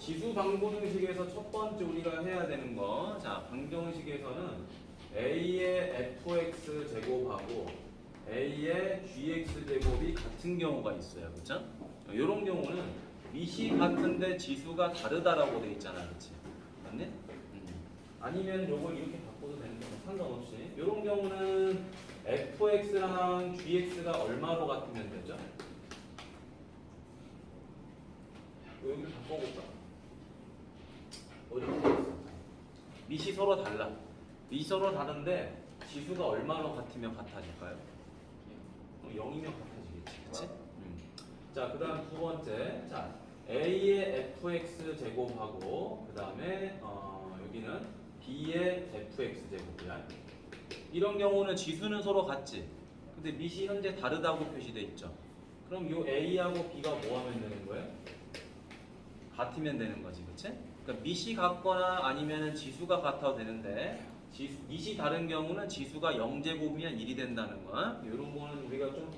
지수 방정식에서 첫 번째 우리가 해야 되는 거, 자, 방정식에서는 a의 fx 제곱하고 a의 gx 제곱이 같은 경우가 있어요. 그렇죠? 이런 경우는 밑이 같은데 지수가 다르다라고 돼 있잖아. 그렇지? 맞네? 아니면 요걸 이렇게 바꿔도 되는데 상관없이 이런 경우는 fx랑 gx가 얼마로 같으면 되죠? 여기를 바꿔볼까? 어렵게 있어. 밑이 서로 달라. 밑이 서로 다른데 지수가 얼마로 같으면 같아질까요? 0이면 같아지겠지. 그치? 자, 그 다음 두 번째. 자, a의 fx 제곱하고 그 다음에 여기는 b의 fx 제곱이야. 이런 경우는 지수는 서로 같지. 근데 밑이 현재 다르다고 표시돼 있죠. 그럼 요 a하고 b가 뭐 하면 되는 거예요? 같으면 되는 거지, 그치? 그러니까 밑이 같거나 아니면 지수가 같아도 되는데 밑이 다른 경우는 지수가 0제곱이면 1이 된다는 거. 이런 거는 우리가 좀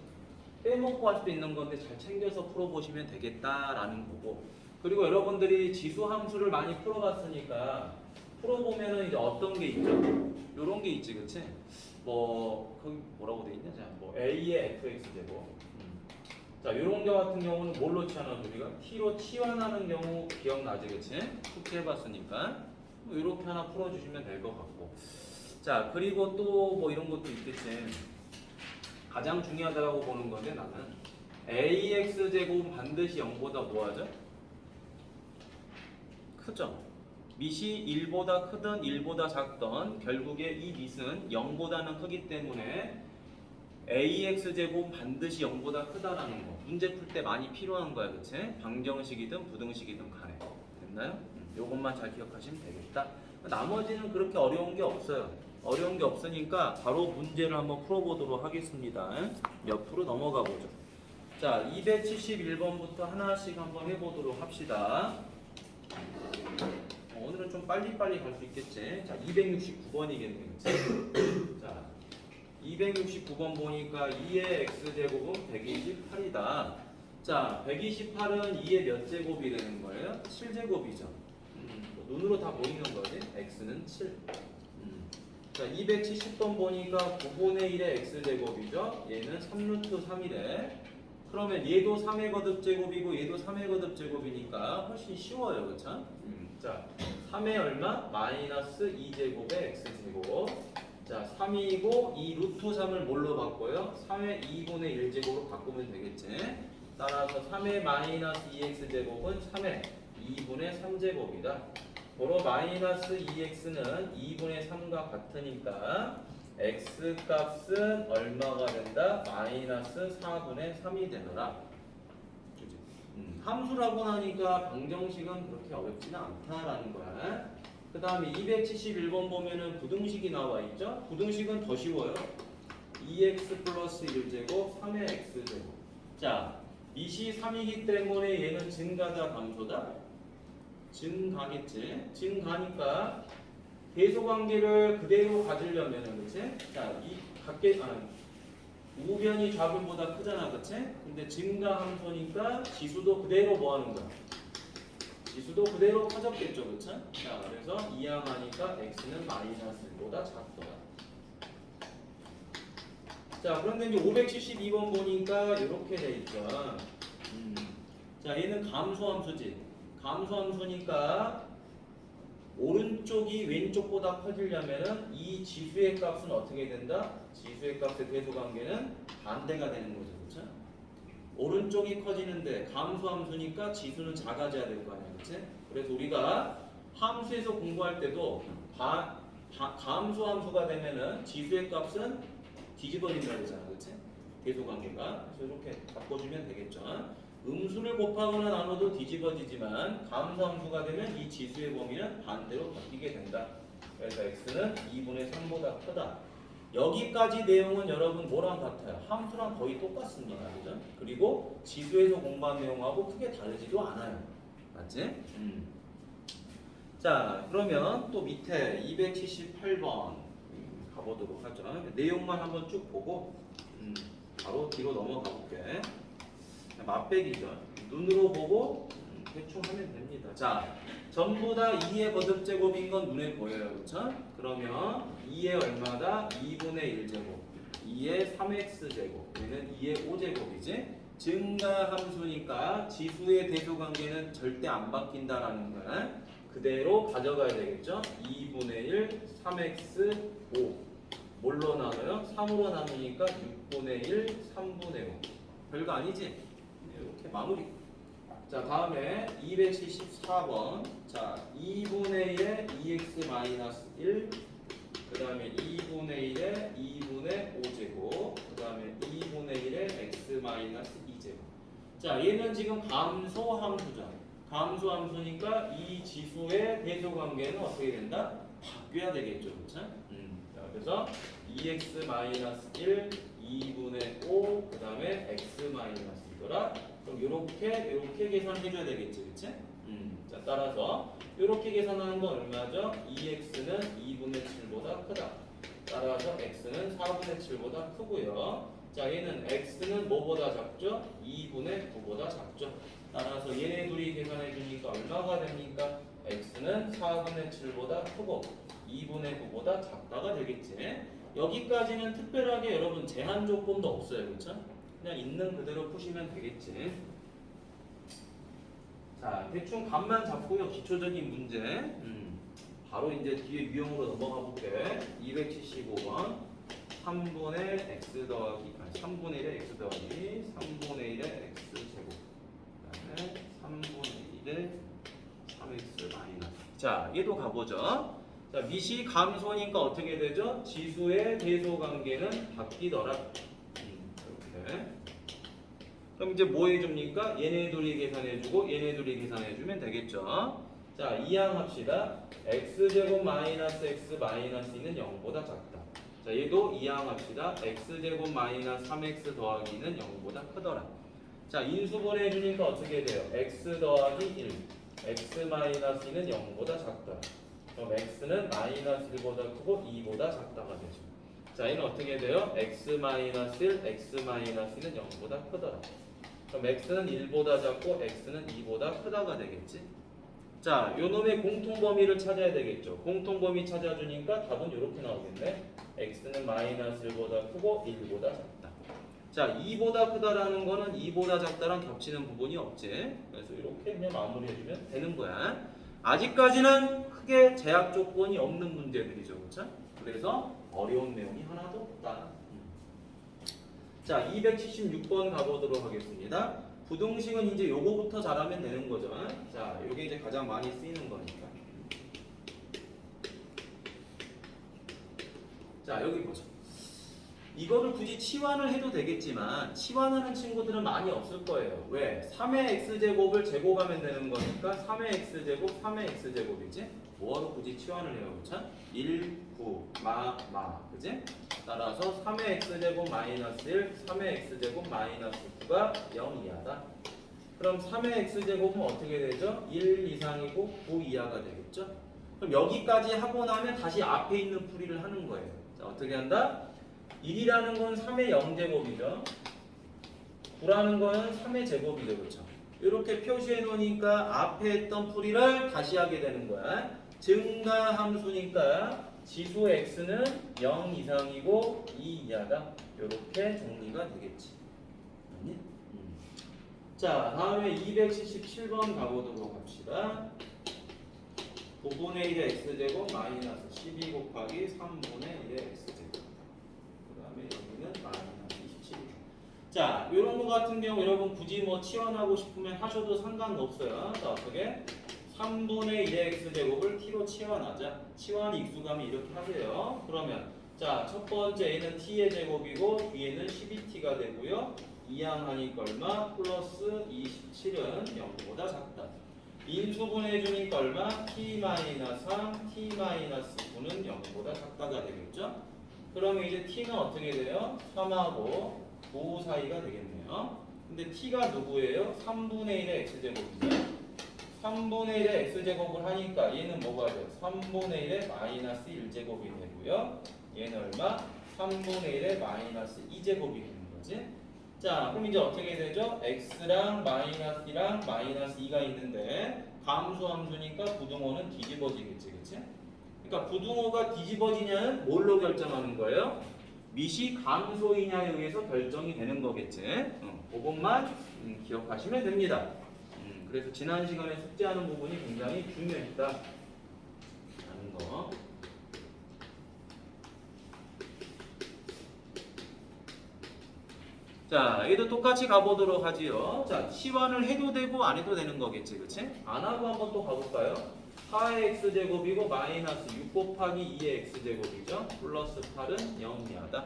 빼먹고 할 수도 있는 건데 잘 챙겨서 풀어보시면 되겠다라는 거고. 그리고 여러분들이 지수 함수를 많이 풀어봤으니까 풀어보면은 이제 어떤 게 있죠? 요런 게 있지, 그치? 뭐 거기 뭐라고 돼 있냐? 자, 뭐 a의 fx 제곱. 자, 요런 거 같은 경우는 뭘로 치환하죠? 우리가 t로 치환하는 경우 기억나지, 그치? 숙제해봤으니까 뭐 이렇게 하나 풀어주시면 될 것 같고. 자, 그리고 또 뭐 이런 것도 있겠지. 가장 중요하다고 보는 건데 나는 ax 제곱은 반드시 0보다 뭐하죠? 크죠? 밑이 1보다 크든 1보다 작든 결국에 이 밑은 0보다는 크기 때문에 ax 제곱 반드시 0보다 크다라는 거. 문제 풀 때 많이 필요한 거야, 그치? 방정식이든 부등식이든 간에. 됐나요? 요것만 잘 기억하시면 되겠다. 나머지는 그렇게 어려운 게 없어요. 어려운 게 없으니까 바로 문제를 한번 풀어보도록 하겠습니다. 옆으로 넘어가 보죠. 자, 271번부터 하나씩 한번 해보도록 합시다. 오늘은 좀 빨리빨리 갈 수 있겠지. 자, 269번이겠네. 자, 269번 보니까 2의 x제곱은 128이다. 자, 128은 2의 몇 제곱이 되는 거예요? 7제곱이죠. 눈으로 다 보이는 거지. x는 7. 자, 270번 보니까 9분의 1의 x제곱이죠. 얘는 3루트 3이래. 그러면 얘도 3의 거듭제곱이고 얘도 3의 거듭제곱이니까 훨씬 쉬워요. 그쵸? 자, 3의 얼마? 마이너스 2제곱의 x제곱. 자, 3이고 이 루트 3을 뭘로 바꿔요? 3의 2분의 1제곱으로 바꾸면 되겠지. 따라서 3의 마이너스 2x제곱은 3의 2분의 3제곱이다. 도로 마이너스 2x는 2분의 3과 같으니까 x 값은 얼마가 된다? 마이너스 4분의 3이 되더라. 그치? 함수라고 하니까 방정식은 그렇게 어렵지는 않다라는 거야. 그 다음에 271번 보면은 부등식이 나와 있죠? 부등식은 더 쉬워요. 2x 플러스 1제곱 3의 x제곱. 자, 밑이 3이기 때문에 얘는 증가다 감소다? 증가겠지. 증가니까 계수관계를 그대로 가지려면은, 그치? 자, 이 우변이 좌변보다 크잖아, 그치? 근데 증가 함수니까 지수도 그대로 뭐 하는 거야? 지수도 그대로 커졌겠죠, 그치? 자, 그래서 이항하니까 x는 마이너스 1보다 작더라. 자, 그런데 이제 572번 보니까 이렇게 돼 있죠. 자, 얘는 감소함수지. 감소함수니까 오른쪽이 왼쪽보다 커지려면은 이 지수의 값은 어떻게 된다? 지수의 값의 배수관계는 반대가 되는 거죠, 그렇죠? 오른쪽이 커지는데 감소함수니까 지수는 작아져야 될 거 아니야, 그렇지? 그래서 우리가 함수에서 공부할 때도 감소함수가 되면은 지수의 값은 뒤집어진다고 했잖아, 그렇지? 배수관계가. 그래서 이렇게 바꿔주면 되겠죠. 음수를 곱하거나 나눠도 뒤집어지지만 감소함수가 되면 이 지수의 범위는 반대로 바뀌게 된다. 그래서 x는 2분의 3보다 크다. 여기까지 내용은 여러분 뭐랑 같아요? 함수랑 거의 똑같습니다. 그죠? 그리고 지수에서 공부한 내용하고 크게 다르지도 않아요. 맞지? 자, 그러면 또 밑에 278번 가보도록 하죠. 내용만 한번 쭉 보고 바로 뒤로 넘어가 볼게. 맛배기죠. 눈으로 보고 대충 하면 됩니다. 자, 전부 다 2의 거듭제곱인 건 눈에 보여요. 그렇죠? 그러면 2의 얼마다? 2분의 1제곱. 2의 3x제곱. 얘는 2의 5제곱이지? 증가함수니까 지수의 대소관계는 절대 안 바뀐다라는 거야. 그대로 가져가야 되겠죠? 2분의 1, 3x, 5. 뭘로 나눠요? 3으로 나누니까 6분의 1, 3분의 5. 별거 아니지? 이렇게 마무리. 자, 다음에 274번. 자, 2분의 1에 2x-1. 그 다음에 2분의 1에 2분의 5제곱. 그 다음에 2분의 1에 x-2제곱. 자, 얘는 지금 감소함수죠. 감소함수니까 이 지수의 배수관계는 어떻게 된다? 바뀌어야 되겠죠. 그렇죠? 자, 그래서 2x-1, 2분의 5, 그 다음에 x-2더라. 그럼 요렇게 계산해줘야 되겠지. 그치? 자, 따라서 요렇게 계산하는 건 얼마죠? 2x는 2분의 7보다 크다. 따라서 x는 4분의 7보다 크고요. 자, 얘는 x는 뭐보다 작죠? 2분의 9보다 작죠. 따라서 얘네 둘이 계산해 주니까 얼마가 됩니까? x는 4분의 7보다 크고 2분의 9보다 작다가 되겠지. 여기까지는 특별하게 여러분 제한 조건도 없어요. 그렇죠? 그냥 있는 그대로 푸시면 되겠지. 자, 대충 감만 잡고요. 기초적인 문제. 바로 이제 뒤에 유형으로 넘어가 볼게. 275번. 3분의 x 더하기 3분의 1의 x 더하기 3분의 1의 x 제곱. 그다음에 3분의 1의 3x 마이너스. 자, 얘도 가보죠. 자, 미시 감소니까 어떻게 되죠? 지수의 대소 관계는 바뀌더라. 이렇게. 그럼 이제 뭐 해줍니까? 얘네 둘이 계산해주고 얘네 둘이 계산해주면 되겠죠. 자, 이항합시다. x제곱 마이너스 x 마이너스 2는 0보다 작다. 자, 얘도 이항합시다. x제곱 마이너스 3x 더하기는 0보다 크더라. 자, 인수분 해주니까 어떻게 돼요? x 더하기 1, x 마이너스 2는 0보다 작다. 그럼 x는 마이너스 1보다 크고 2보다 작다가 되죠. 자, 얘는 어떻게 돼요? x 마이너스 1, x 마이너스 2는 0보다 크더라. 그럼 x는 1보다 작고 x는 2보다 크다가 되겠지. 자, 요 놈의 공통범위를 찾아야 되겠죠. 공통범위 찾아주니까 답은 이렇게 나오겠네. x는 마이너스 1보다 크고 1보다 작다. 자, 2보다 크다라는 거는 2보다 작다랑 겹치는 부분이 없지. 그래서 이렇게 그냥 마무리해주면 되는 거야. 아직까지는 크게 제약 조건이 없는 문제들이죠. 그렇죠? 그래서 어려운 내용이 하나도 없다. 자, 276번 가보도록 하겠습니다. 부등식은 이제 요거부터 잘하면 되는 거죠. 자, 요게 이제 가장 많이 쓰이는 거니까. 자, 여기 보죠. 이거를 굳이 치환을 해도 되겠지만 치환하는 친구들은 많이 없을 거예요. 왜? 3의 x제곱을 제곱하면 되는 거니까 3의 x제곱, 3의 x제곱이지? 뭐하러 굳이 치환을 해요? 그쵸? 1, 9, 그지? 따라서 3의 x제곱 마이너스 1, 3의 x제곱 마이너스 9가 0 이하다. 그럼 3의 x제곱은 어떻게 되죠? 1 이상이고 9 이하가 되겠죠? 그럼 여기까지 하고 나면 다시 앞에 있는 풀이를 하는 거예요. 자, 어떻게 한다? 1이라는 건 3의 0제곱이죠. 9라는 거는 3의 제곱이죠. 그렇죠? 이렇게 표시해 놓으니까 앞에 했던 풀이를 다시 하게 되는 거야. 증가함수니까 지수 x는 0 이상이고 2 이하다. 이렇게 정리가 되겠지. 아니? 자, 다음에 277번 가보도록 합시다. 9분의 1의 x제곱 마이너스 12 곱하기 3분의 1의 x제곱. 그 다음에 여기는 마이너스 27. 자, 이런 거 같은 경우 여러분 굳이 뭐 치환하고 싶으면 하셔도 상관없어요. 자, 어떻게? 3분의 1의 x제곱을 t로 치환하자. 치환 익수감이 이렇게 하세요. 그러면 자, 첫 번째 a는 t의 제곱이고 뒤에는 12t가 되고요. 이항하니까 얼마? 플러스 27은 0보다 작다. 인수분해 주니까 얼마? t-3, t-9는 0보다 작다가 되겠죠? 그러면 이제 t는 어떻게 돼요? 3하고 9 사이가 되겠네요. 근데 t가 누구예요? 3분의 1의 x제곱이죠. 3분의 1의 x제곱을 하니까 얘는 뭐가 돼요? 3분의 1의 마이너스 1제곱이 되고요. 얘는 얼마? 3분의 1의 마이너스 2제곱이 되는 거지. 자, 그럼 이제 어떻게 되죠? x랑 마이너스 1랑 마이너스 2가 있는데 감수 함수니까 부등호는 뒤집어지겠지, 그치? 그러니까 부등호가 뒤집어지냐는 뭘로 결정하는 거예요? 밑이 감소이냐에 의해서 결정이 되는 거겠지. 그것만 기억하시면 됩니다. 그래서 지난 시간에 숙제하는 부분이 굉장히 중요했다 라는 거. 자, 얘도 똑같이 가보도록 하지요. 자, 치환을 해도 되고 안 해도 되는 거겠지, 그치? 안 하고 한번 또 가볼까요? 4의 x제곱이고 마이너스 6 곱하기 2의 x제곱이죠. 플러스 8은 0이하다.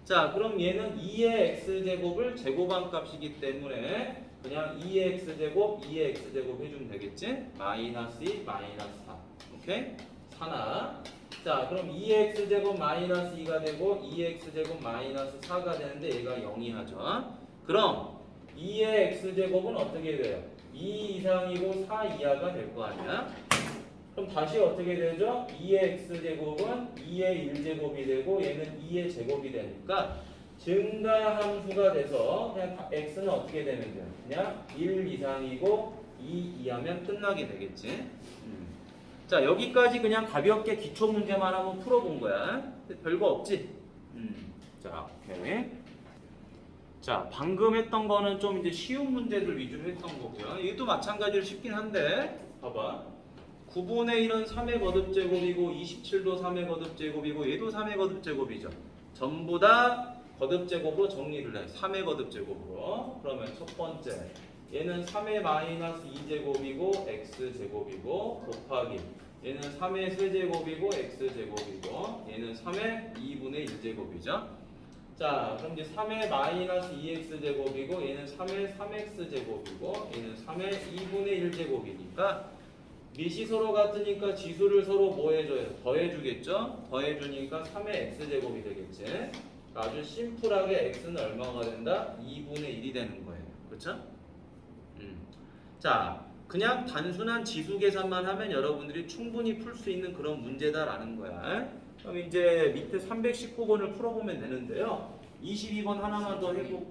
자, 그럼 얘는 2의 x제곱을 제곱한 값이기 때문에 그냥 2의 x제곱, 2의 x제곱 해주면 되겠지? 마이너스 2, 마이너스 4. 오케이? 4나. 자, 그럼 2x제곱 마이너스 2가 되고 2x제곱 마이너스 4가 되는데 얘가 0이 하죠. 그럼 2의 x제곱은 어떻게 돼요? 2 이상이고 4 이하가 될 거 아니야? 그럼 다시 어떻게 되죠? 2의 x제곱은 2의 1제곱이 되고 얘는 2의 제곱이 되니까 증가 함수가 돼서 그냥 x는 어떻게 되면 돼요? 그냥 1 이상이고 2 이하면 끝나게 되겠지. 자, 여기까지 그냥 가볍게 기초 문제만 한번 풀어본 거야. 별거 없지? 자, 오케이. 자, 방금 했던 거는 좀 이제 쉬운 문제들 위주로 했던 거고요. 얘도 마찬가지로 쉽긴 한데, 봐봐. 9분의 1은 3의 거듭제곱이고 27도 3의 거듭제곱이고 얘도 3의 거듭제곱이죠. 전부 다 거듭제곱으로 정리를 해. 3의 거듭제곱으로. 그러면 첫 번째. 얘는 3의 마이너스 2제곱이고 x제곱이고 곱하기 얘는 3의 세제곱이고 x제곱이고 얘는 3의 2분의 1제곱이죠. 자, 그럼 이제 3의 마이너스 2x제곱이고 얘는 3의 3x제곱이고 얘는 3의 2분의 1제곱이니까 밑이 서로 같으니까 지수를 서로 뭐 해줘요? 더해주겠죠? 더해주니까 3의 x제곱이 되겠지. 아주 심플하게 x는 얼마가 된다? 2분의 1이 되는 거예요. 그렇죠? 자, 그냥 단순한 지수 계산만 하면 여러분들이 충분히 풀 수 있는 그런 문제다라는 거야. 그럼 이제 밑에 319번을 풀어보면 되는데요. 22번 하나만 더 해보.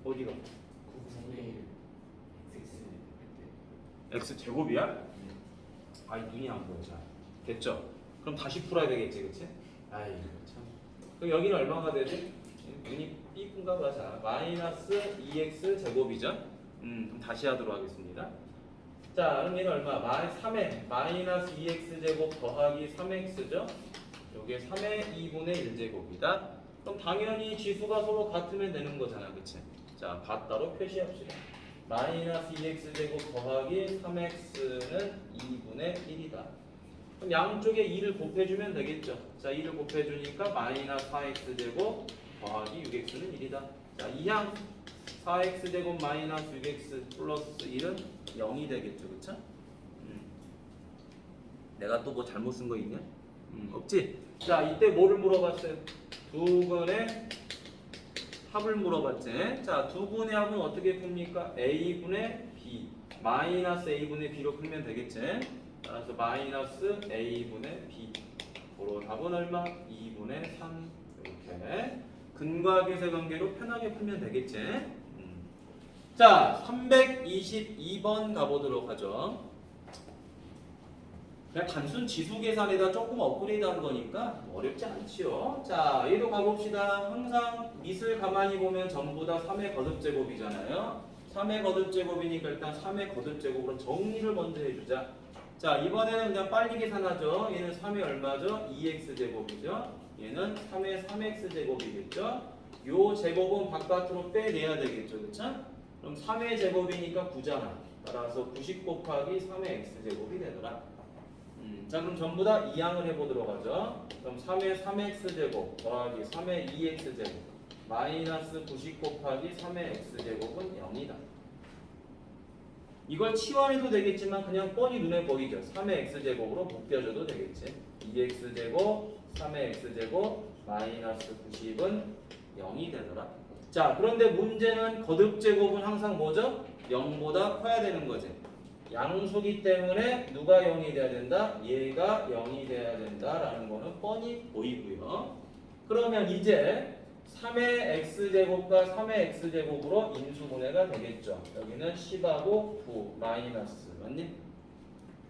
어디가? 9분의 1 x 제곱이야? 아이 눈이 안 보여. 자, 됐죠? 그럼 다시 풀어야 되겠지, 그치? 아이 참. 그럼 여기는 얼마가 되지? 눈이 삐꾼가 봐. 자, 마이너스 2x 제곱이죠? 그럼 다시 하도록 하겠습니다. 자, 그럼 얘는 얼마? 3의 마이너스 2x 제곱 더하기 3x죠? 요게 3의 2분의 1제곱이다. 그럼 당연히 지수가 서로 같으면 되는 거잖아, 그치? 자, 같다로 표시합시다. 마이너스 2x 제곱 더하기 3x는 2분의 1이다. 그럼 양쪽에 2를 곱해주면 되겠죠? 자, 2를 곱해주니까 마이너스 4x 제곱 더하기 6x는 1이다. 자, 이항 4x제곱 마이너스 6x 플러스 1은 0이 되겠죠, 그쵸? 내가 또 뭐 잘못 쓴 거 있냐? 없지? 자, 이때 뭐를 물어봤어요? 두 분의 합을 물어봤지? 자, 두 분의 합은 어떻게 풉니까? a분의 b 마이너스 a분의 b로 풀면 되겠지? 따라서 마이너스 a분의 b 고로 답은 얼마? 2분의 3 이렇게 근과 계세 관계로 편하게 풀면 되겠지? 자, 322번 가보도록 하죠. 그냥 단순 지수 계산에다 조금 업그레이드한 거니까 어렵지 않지요. 자, 얘도 가봅시다. 항상 밑을 가만히 보면 전부 다 3의 거듭제곱이잖아요. 3의 거듭제곱이니까 일단 3의 거듭제곱으로 정리를 먼저 해주자. 자, 이번에는 그냥 빨리 계산하죠. 얘는 3의 얼마죠? 2x제곱이죠. 얘는 3의 3x제곱이겠죠. 요 제곱은 바깥으로 빼내야 되겠죠. 그쵸? 그럼 3의 제곱이니까 9잖아. 따라서 90 곱하기 3의 x제곱이 되더라. 자, 그럼 전부 다 이항을 해보도록 하죠. 그럼 3의 3x제곱 더하기 3의 2x제곱 마이너스 90 곱하기 3의 x제곱은 0이다. 이걸 치환해도 되겠지만 그냥 뻔히 눈에 보이죠. 3의 x제곱으로 묶여줘도 되겠지. 2x제곱 3의 x제곱 마이너스 90은 0이 되더라. 자, 그런데 문제는 거듭제곱은 항상 뭐죠? 0보다 커야 되는 거지. 양수기 때문에 누가 0이 돼야 된다? 얘가 0이 돼야 된다라는 거는 뻔히 보이고요. 그러면 이제 3의 x제곱과 3의 x제곱으로 인수분해가 되겠죠. 여기는 10하고 9 마이너스 맞니?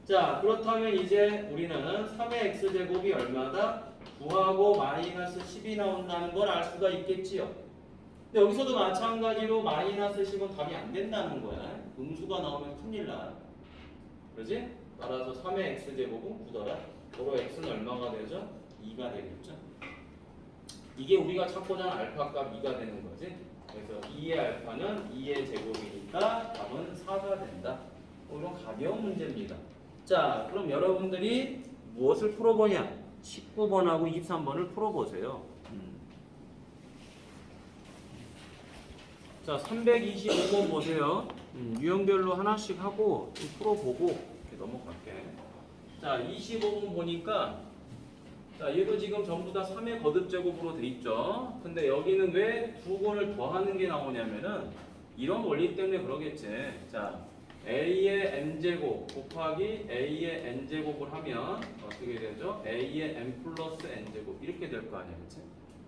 자 그렇다면 이제 우리는 3의 x제곱이 얼마다? 9하고 마이너스 10이 나온다는 걸 알 수가 있겠지요. 근데 여기서도 마찬가지로 마이너스 10은 답이 안 된다는 거야. 음수가 나오면 큰일 나. 그러지? 따라서 3의 x제곱은 9더라. 그로 x는 얼마가 되죠? 2가 되겠죠. 이게 우리가 찾고자 하는 알파 값 2가 되는 거지. 그래서 2의 알파는 2의 제곱이니까 답은 4가 된다. 이런 가벼운 문제입니다. 자, 그럼 여러분들이 무엇을 풀어보냐? 19번하고 23번을 풀어보세요. 자, 325번 보세요. 유형별로 하나씩 하고 좀 풀어보고 이렇게 넘어갈게. 자, 25번 보니까 자, 얘도 지금 전부 다 3의 거듭제곱으로 돼 있죠. 근데 여기는 왜 두 권을 더하는 게 나오냐면은 이런 원리 때문에 그러겠지. 자, a의 n제곱 곱하기 a의 n제곱을 하면 어떻게 되죠? a의 n 플러스 n제곱 이렇게 될 거 아니야, 그치?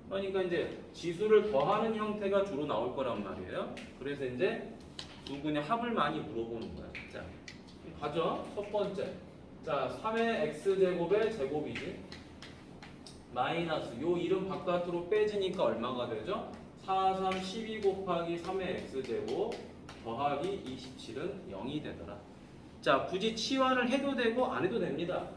그러니까 이제 지수를 더하는 형태가 주로 나올 거란 말이에요. 그래서 이제 두 분의 합을 많이 물어보는 거야. 자, 가죠. 첫 번째. 자, 3의 x제곱의 제곱이지. 마이너스 요 이름 바깥으로 빼지니까 얼마가 되죠? 4, 3, 12 곱하기 3의 x제곱 더하기 27은 0이 되더라. 자, 굳이 치환을 해도 되고 안 해도 됩니다.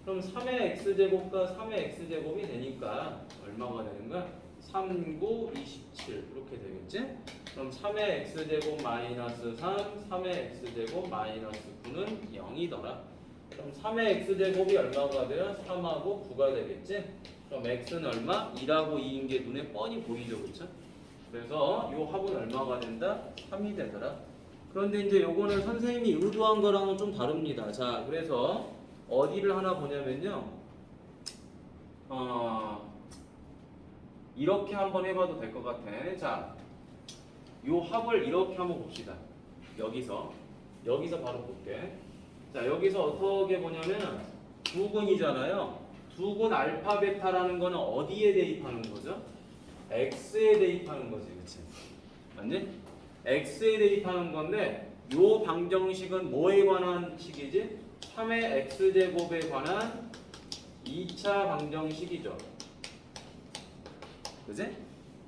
그럼 3의 x제곱과 3의 x제곱이 되니까 얼마가 되는 거야? 3, 9, 27 이렇게 되겠지? 그럼 3의 x제곱 마이너스 3, 3의 x제곱 마이너스 9는 0이더라. 그럼 3의 x제곱이 얼마가 돼요? 3하고 9가 되겠지? 그럼 x는 얼마? 1하고 2인 게 눈에 뻔히 보이죠, 그렇죠? 그래서 요 합은 얼마가 된다? 3이 되더라. 그런데 이제 요거는 선생님이 의도한 거랑은 좀 다릅니다. 자, 그래서 어디를 하나 보냐면요. 이렇게 한번 해봐도 될 것 같아. 자, 요 합을 이렇게 한번 봅시다. 여기서 바로 볼게. 자, 여기서 어떻게 보냐면 두 근이잖아요. 두 근 알파 베타라는 거는 어디에 대입하는 거죠? x에 대입하는 거지, 그치? 맞니? x에 대입하는 건데 요 방정식은 뭐에 관한 식이지? 3의 x제곱에 관한 2차 방정식이죠. 그치?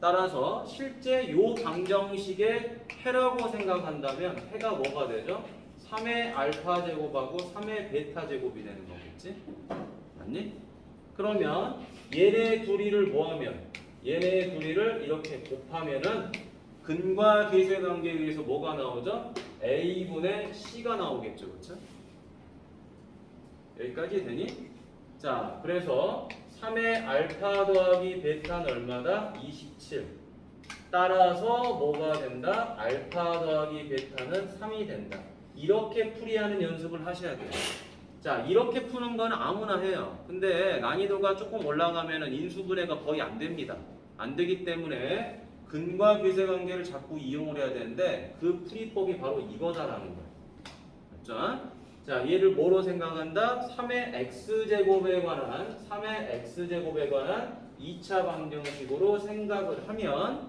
따라서 실제 요 방정식의 해라고 생각한다면 해가 뭐가 되죠? 3의 알파 제곱하고 3의 베타 제곱이 되는 거겠지? 맞니? 그러면 얘네 둘이를 뭐하면? 얘네 둘이를 이렇게 곱하면은 근과 계수의 관계에 의해서 뭐가 나오죠? a분의 c가 나오겠죠, 그렇죠? 여기까지 되니? 자, 그래서 3의 알파 더하기 베타는 얼마다? 27. 따라서 뭐가 된다? 알파 더하기 베타는 3이 된다. 이렇게 풀이하는 연습을 하셔야 돼요. 자, 이렇게 푸는 건 아무나 해요. 근데 난이도가 조금 올라가면은 인수분해가 거의 안 됩니다. 안 되기 때문에 근과 괴세 관계를 자꾸 이용을 해야 되는데 그 풀이법이 바로 이거다라는 거예요. 맞죠? 자, 얘를 뭐로 생각한다? 3의 x제곱에 관한 2차 방정식으로 생각을 하면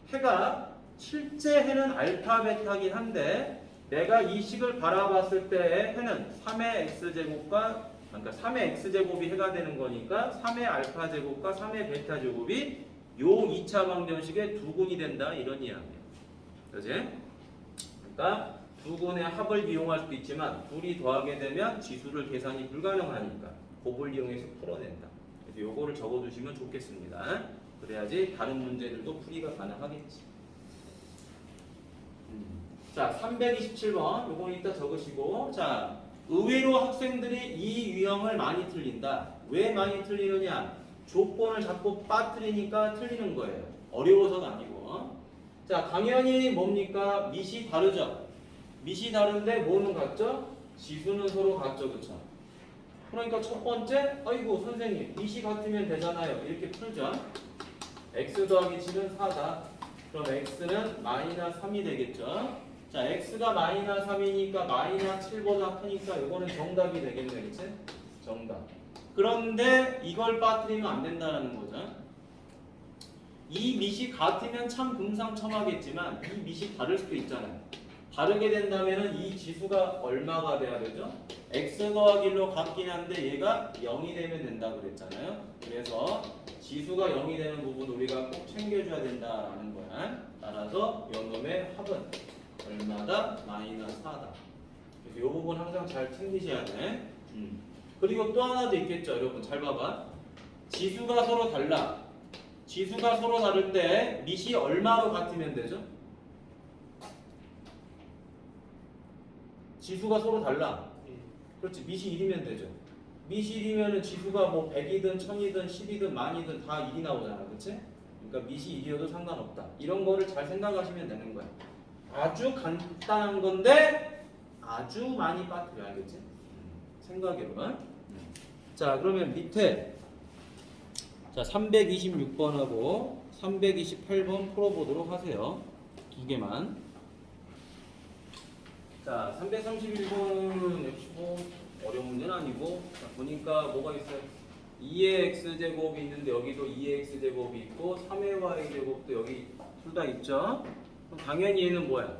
해가 실제 해는 알파 베타긴 한데 내가 이 식을 바라봤을 때 해는 3의 x제곱과 그러니까 3의 x제곱이 해가 되는 거니까 3의 알파 제곱과 3의 베타 제곱이 요 2차 방정식의 두 근이 된다 이런 이야기예요. 그렇지? 그러니까 두 근의 합을 이용할 수도 있지만 둘이 더하게 되면 지수를 계산이 불가능하니까 곱을 이용해서 풀어낸다. 그래서 요거를 적어두시면 좋겠습니다. 그래야지 다른 문제들도 풀이가 가능하겠지. 자, 327번 요거 이따 적으시고. 자, 의외로 학생들이 이 유형을 많이 틀린다. 왜 많이 틀리느냐? 조건을 자꾸 빠뜨리니까 틀리는 거예요. 어려워서가 아니고. 자, 당연히 뭡니까? 밑이 다르죠. 밑이 다른데 뭐는 같죠? 지수는 서로 같죠, 그쵸? 그러니까 첫 번째, 아이고 선생님 밑이 같으면 되잖아요. 이렇게 풀죠. x 더하기 7은 4다. 그럼 x는 마이너스 3이 되겠죠. 자, x가 마이너스 3이니까 마이너스 7보다 크니까 이거는 정답이 되겠네, 그치? 정답. 그런데 이걸 빠뜨리면 안 된다는 거죠. 이 밑이 같으면 참 금상첨화겠지만 이 밑이 다를 수도 있잖아요. 다르게 된다면은 이 지수가 얼마가 돼야 되죠? x 더하기 1로 같긴 한데 얘가 0이 되면 된다고 그랬잖아요. 그래서 지수가 0이 되는 부분 우리가 꼭 챙겨줘야 된다라는 거야. 따라서 요놈의 합은 얼마다? 마이너스 4다. 그래서 이 부분 항상 잘 챙기셔야 돼. 그리고 또 하나도 있겠죠. 여러분 잘 봐봐. 지수가 서로 달라. 지수가 서로 다를 때 밑이 얼마로 같으면 되죠? 지수가 서로 달라. 그렇지. 밑이 1이면 되죠. 밑이 1이면 지수가 뭐 100이든 1000이든 10이든 만이든 다 1이 나오잖아. 그렇지? 그러니까 밑이 1이어도 상관없다. 이런 거를 잘 생각하시면 되는 거야. 아주 간단한 건데 아주 많이 빠뜨려. 알겠지? 생각해봐. 자, 그러면 밑에 자 326번하고 328번 풀어보도록 하세요. 두 개만. 자, 331번은 역시 뭐 어려운 문제는 아니고, 자, 보니까 뭐가 있어요? 2의 x제곱이 있는데 여기도 2의 x제곱이 있고 3의 y제곱도 여기 둘 다 있죠? 그럼 당연히 얘는 뭐야?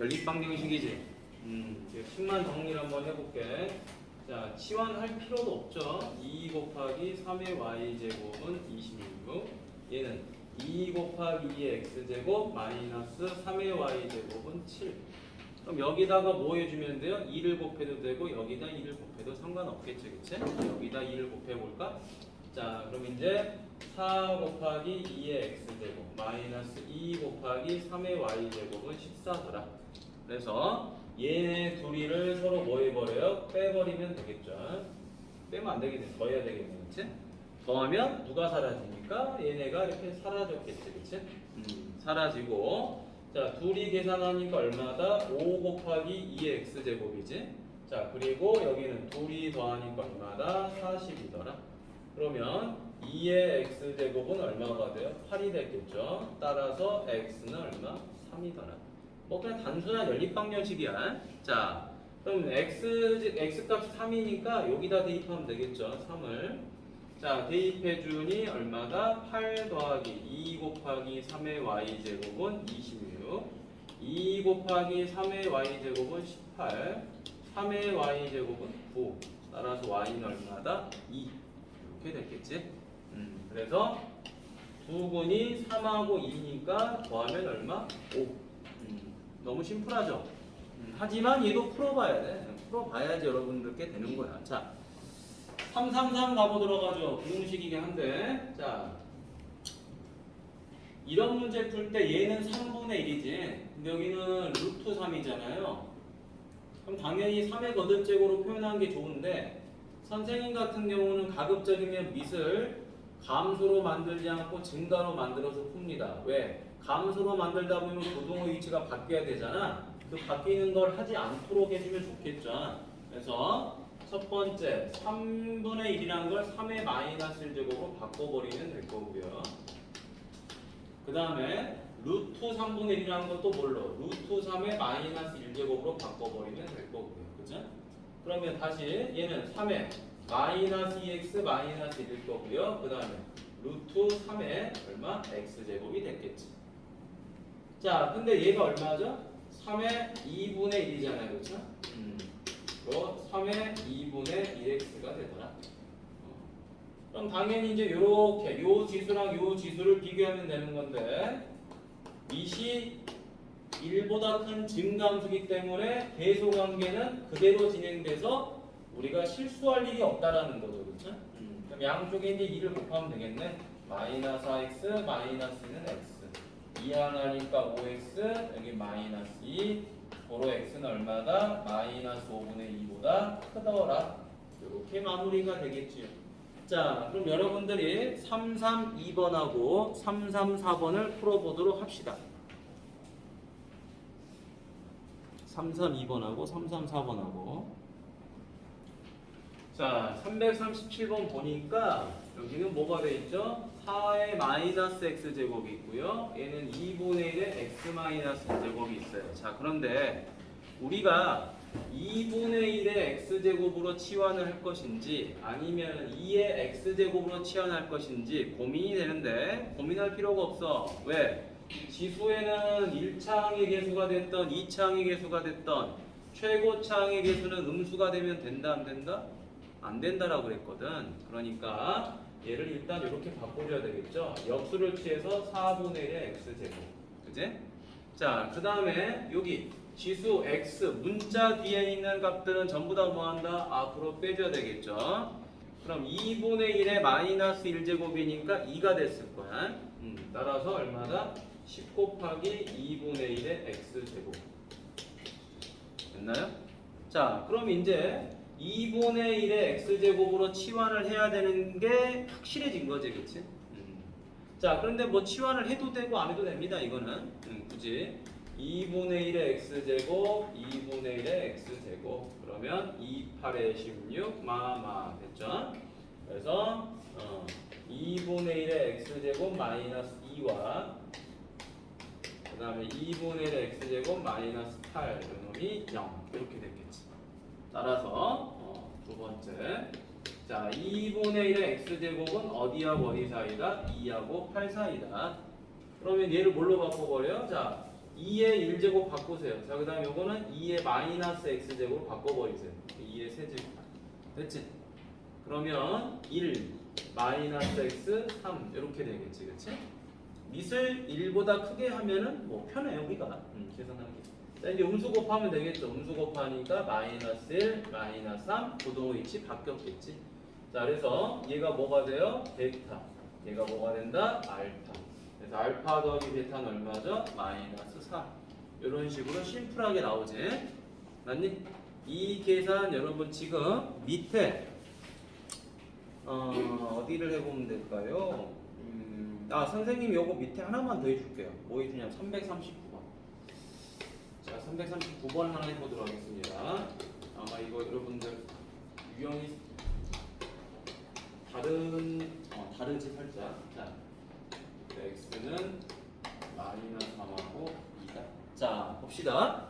연립방정식이지? 식만 정리를 한번 해볼게. 자, 치환할 필요도 없죠? 2 곱하기 3의 y제곱은 26. 얘는 2 곱하기 2의 x제곱 마이너스 3의 y제곱은 7. 그럼 여기다가 뭐 해주면 돼요? 2를 곱해도 되고 여기다 2를 곱해도 상관없겠죠, 그치? 여기다 2를 곱해볼까? 자, 그럼 이제 4 곱하기 2의 x제곱 마이너스 2 곱하기 3의 y제곱은 14더라. 그래서 얘네 둘이를 서로 뭐 해버려요? 빼버리면 되겠죠. 빼면 안 되겠네. 더해야 되겠네, 그치? 더하면 누가 사라지니까 얘네가 이렇게 사라졌겠지, 그치? 사라지고 자, 둘이 계산하니까 얼마다? 5 곱하기 2의 x제곱이지? 자, 그리고 여기는 둘이 더하니까 얼마다? 40이더라. 그러면 2의 x제곱은 얼마가 돼요? 8이 됐겠죠? 따라서 x는 얼마? 3이더라. 뭐 그냥 단순한 연립방정식이야. 자, 그럼 x값이 3이니까 여기다 대입하면 되겠죠? 3을. 자, 대입해주니 얼마다? 8 더하기 2 곱하기 3의 y제곱은 26. 2 곱하기 3의 y제곱은 18. 3의 y제곱은 9. 따라서 y는 얼마다? 2. 이렇게 됐겠지? 그래서 두 분이 3하고 2니까 더하면 얼마? 5. 너무 심플하죠? 하지만 얘도 풀어봐야 돼. 풀어봐야지 여러분들께 되는 거야. 자, 333 가보도록 하죠. 부등식이긴 한데. 자, 이런 문제 풀 때 얘는 3분의 1이지. 근데 여기는 루트 3이잖아요. 그럼 당연히 3의 거듭제곱으로 표현하는 게 좋은데 선생님 같은 경우는 가급적이면 밑을 감수로 만들지 않고 증가로 만들어서 풉니다. 왜? 감수로 만들다 보면 고등의 위치가 바뀌어야 되잖아. 그 바뀌는 걸 하지 않도록 해주면 좋겠죠. 그래서 첫 번째 3분의 1이라는 걸 3의 마이너스 1제곱으로 바꿔버리면 될 거고요. 그 다음에 루트 3분의 1이라는 것도 뭘로? 루트 3의 마이너스 1제곱으로 바꿔버리면 될 거고요. 그죠? 그러면 다시 얘는 3의 마이너스 2x 마이너스 1일 거고요. 그 다음에 루트 3의 얼마? x제곱이 됐겠지. 자, 근데 얘가 얼마죠? 3의 2분의 1이잖아요. 그렇죠? 3의 2분의 2x가 되더라. 그럼 당연히 이제 요렇게 요 지수랑 요 지수를 비교하면 되는 건데 밑이 1보다 큰 증감수기 때문에 계소관계는 그대로 진행돼서 우리가 실수할 일이 없다라는 거죠. 그렇죠? 그럼 양쪽에 이제 2를 곱하면 되겠네. 마이너스 4x 마이너스는 x 2 하나니까 5x 여기 마이너스 2 도로 x는 얼마다? 마이너스 5분의 2보다 크더라. 이렇게 마무리가 되겠지요. 자, 그럼 여러분들이 332번하고 334번을 풀어보도록 합시다. 332번하고 334번하고 자, 337번 보니까 여기는 뭐가 돼 있죠? 4의 마이너스 x제곱이 있고요. 얘는 2분의 1의 x 마이너스 제곱이 있어요. 자, 그런데 우리가 2분의 1의 x제곱으로 치환을 할 것인지 아니면 2의 x제곱으로 치환할 것인지 고민이 되는데 고민할 필요가 없어. 왜? 지수에는 1차항의 개수가 됐던 2차항의 개수가 됐던 최고차항의 개수는 음수가 되면 된다 안 된다? 안 된다라고 그랬거든. 그러니까 얘를 일단 이렇게 바꿔줘야 되겠죠. 역수를 취해서 4분의 1의 x제곱. 그지? 자, 그 다음에 여기 지수 x 문자 뒤에 있는 값들은 전부 다 뭐한다? 앞으로 빼줘야 되겠죠. 그럼 2분의 1의 마이너스 1제곱이니까 2가 됐을 거야. 따라서 얼마다? 10 곱하기 2분의 1의 x제곱. 됐나요? 자, 그럼 이제 2분의 1의 x제곱으로 치환을 해야 되는 게 확실해진 거지, 그치? 자, 그런데 뭐 치환을 해도 되고 안 해도 됩니다, 이거는. 굳이. 2분의 1의 x제곱, 2분의 1의 x제곱. 그러면 2, 8에 16, 됐죠? 그래서 2분의 1의 x제곱 마이너스 2와 그 다음에 2분의 1의 x제곱 마이너스 8 이놈이 0 이렇게 됐겠지. 따라서 두 번째, 자 2분의 1의 x제곱은 어디하고 어디 사이다? 2하고 8 사이다. 그러면 얘를 뭘로 바꿔버려요? 자 2의 1제곱 바꾸세요. 자 그 다음 요거는 2의 마이너스 x제곱 바꿔버리세요. 2의 세제곱 됐지? 그러면 1 마이너스 x 3 이렇게 되겠지, 그치? 밑을 1보다 크게 하면은 뭐 편해요 우리가 계산하기. 자 이제 음수 곱하면 되겠죠. 음수 곱하니까 마이너스 1 마이너스 3 부동 위치 바뀌었겠지. 자 그래서 얘가 뭐가 돼요? 베타. 얘가 뭐가 된다? 알파. 그래서 알파 더하기 베타는 얼마죠? 마이너스 4. 이런 식으로 심플하게 나오지. 맞니? 이 계산 여러분 지금 밑에 어디를 해보면 될까요? 선생님이 요거 밑에 하나만 더 해줄게요. 뭐 해주냐면 339번. 자, 339번 하나 해보도록 하겠습니다. 아마 이거 여러분들 유형이 다르지 살짝. 자, x는 마이너스 3하고 2다. 자, 봅시다.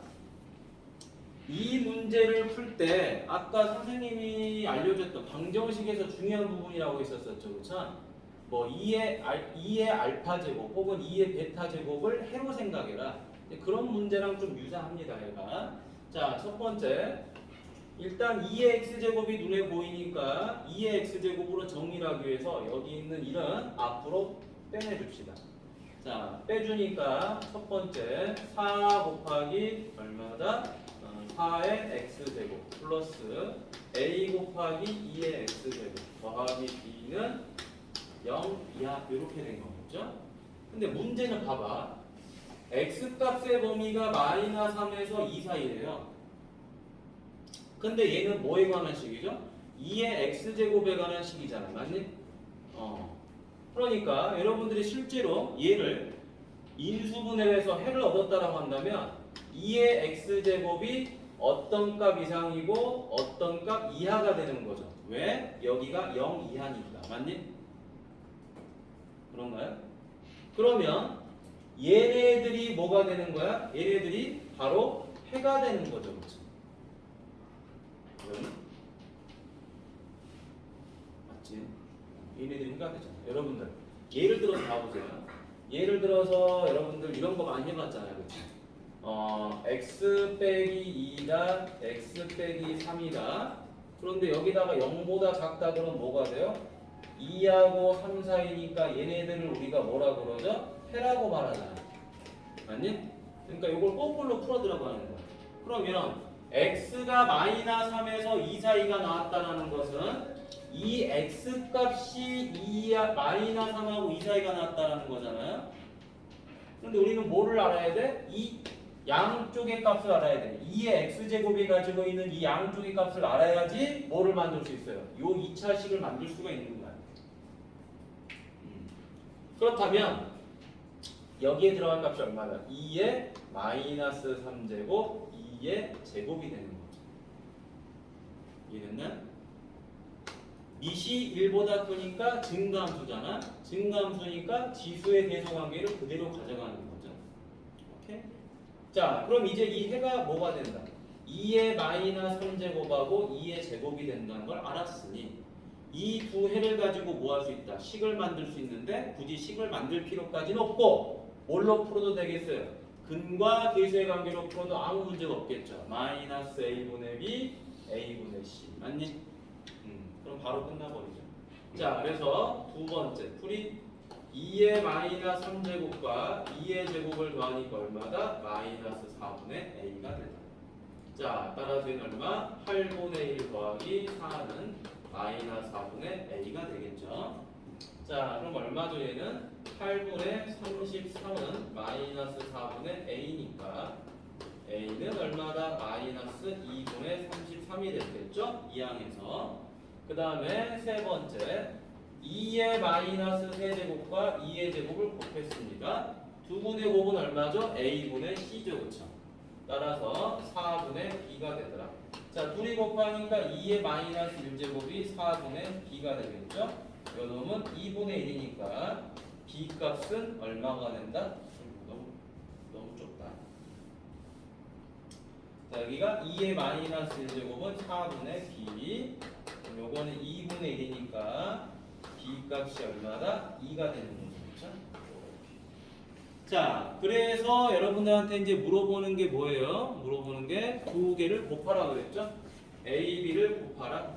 이 문제를 풀 때 아까 선생님이 알려줬던 방정식에서 중요한 부분이라고 했었었죠. 그렇죠? 뭐 2의 알파 제곱 혹은 2의 베타 제곱을 해로 생각해라. 그런 문제랑 좀 유사합니다. 얘가. 자, 첫 번째. 일단 2의 x제곱이 눈에 보이니까 2의 x제곱으로 정리를 하기 위해서 여기 있는 1은 앞으로 빼내줍시다. 자, 빼주니까 첫 번째 4 곱하기 얼마다? 4의 x제곱 플러스 a 곱하기 2의 x제곱 더하기 b는 0 이하 이렇게 된 거겠죠? 근데 문제는 봐봐. x값의 범위가 마이너스 3에서 2 사이래요. 근데 얘는 뭐에 관한 식이죠? 2의 x제곱에 관한 식이잖아. 맞니? 그러니까 여러분들이 실제로 얘를 인수분해해서 해를 얻었다라고 한다면 2의 x제곱이 어떤 값 이상이고 어떤 값 이하가 되는 거죠. 왜? 여기가 0 이하니까. 맞니? 그런가요? 그러면 얘네들이 뭐가 되는 거야? 얘네들이 바로 해가 되는 거죠. 그렇죠? 맞지? 얘네들이 해가 되잖아. 여러분들 예를 들어서 봐보세요. 예를 들어서 여러분들 이런 거 많이 해봤잖아요. 그렇지? x 빼기 2다 x 빼기 3이다. 그런데 여기다가 0보다 작다 그러면 뭐가 돼요? 2하고 3 사이니까 얘네들을 우리가 뭐라 그러죠? 해라고 말하잖아. 맞니? 그러니까 이걸 거꾸로 풀어 들어가는 거야. 그러면 x가 마이너스 3에서 2 사이가 나왔다는 것은 이 x 값이 마이너스 3하고 2 사이가 나왔다는 거잖아요. 그런데 우리는 뭐를 알아야 돼? 이 양쪽의 값을 알아야 돼. 2의 x제곱이 가지고 있는 이 양쪽의 값을 알아야지 뭐를 만들 수 있어요? 요 2차식을 만들 수가 있는 거야. 그렇다면 여기에 들어갈 값이 얼마나? 2의 마이너스 3제곱 2의 제곱이 되는 거죠. 이해됐나? 밑이 1보다 크니까 증가함수잖아. 증가함수니까 지수의 대소관계를 그대로 가져가는 거죠. 오케이? 자, 그럼 이제 이 해가 뭐가 된다? 2의 마이너스 3제곱하고 2의 제곱이 된다는 걸 알았으니 이 두 해를 가지고 뭐 할 수 있다? 식을 만들 수 있는데 굳이 식을 만들 필요까지는 없고 뭘로 풀어도 되겠어요? 근과 계수의 관계로 풀어도 아무 문제가 없겠죠. 마이너스 a분의 b, a분의 c 맞니? 그럼 바로 끝나버리죠. 자, 그래서 두 번째 풀이 2의 마이너스 3제곱과 2의 제곱을 더하니까 얼마다? 마이너스 4분의 a가 되다. 자, 따라서 얘는 얼마? 8분의 1 더하기 4는 마이너스 4분의 a가 되겠죠. 자, 그럼 얼마죠 얘는? 8분의 33은 마이너스 4분의 a니까 a는 얼마다? 마이너스 2분의 33이 됐겠죠? 이 항에서. 그 다음에 세 번째 2의 마이너스 세제곱과 2의 제곱을 곱했습니다. 두 분의 곱은 얼마죠? a분의 c죠. 그쵸? 따라서 4분의 b가 되더라. 자, 둘이 곱하니까 2의 마이너스 1제곱이 4분의 b가 되겠죠? 요 놈은 2분의 1이니까 b 값은 얼마가 된다? 너무 좁다. 자, 여기가 2의 마이너스 1제곱은 4분의 b. 요거는 2분의 1이니까 b 값이 얼마다? 2가 되는 거죠. 그렇죠? 자, 그래서 여러분들한테 이제 물어보는 게 뭐예요? 물어보는 게 두 개를 곱하라 그랬죠? a, b를 곱하라.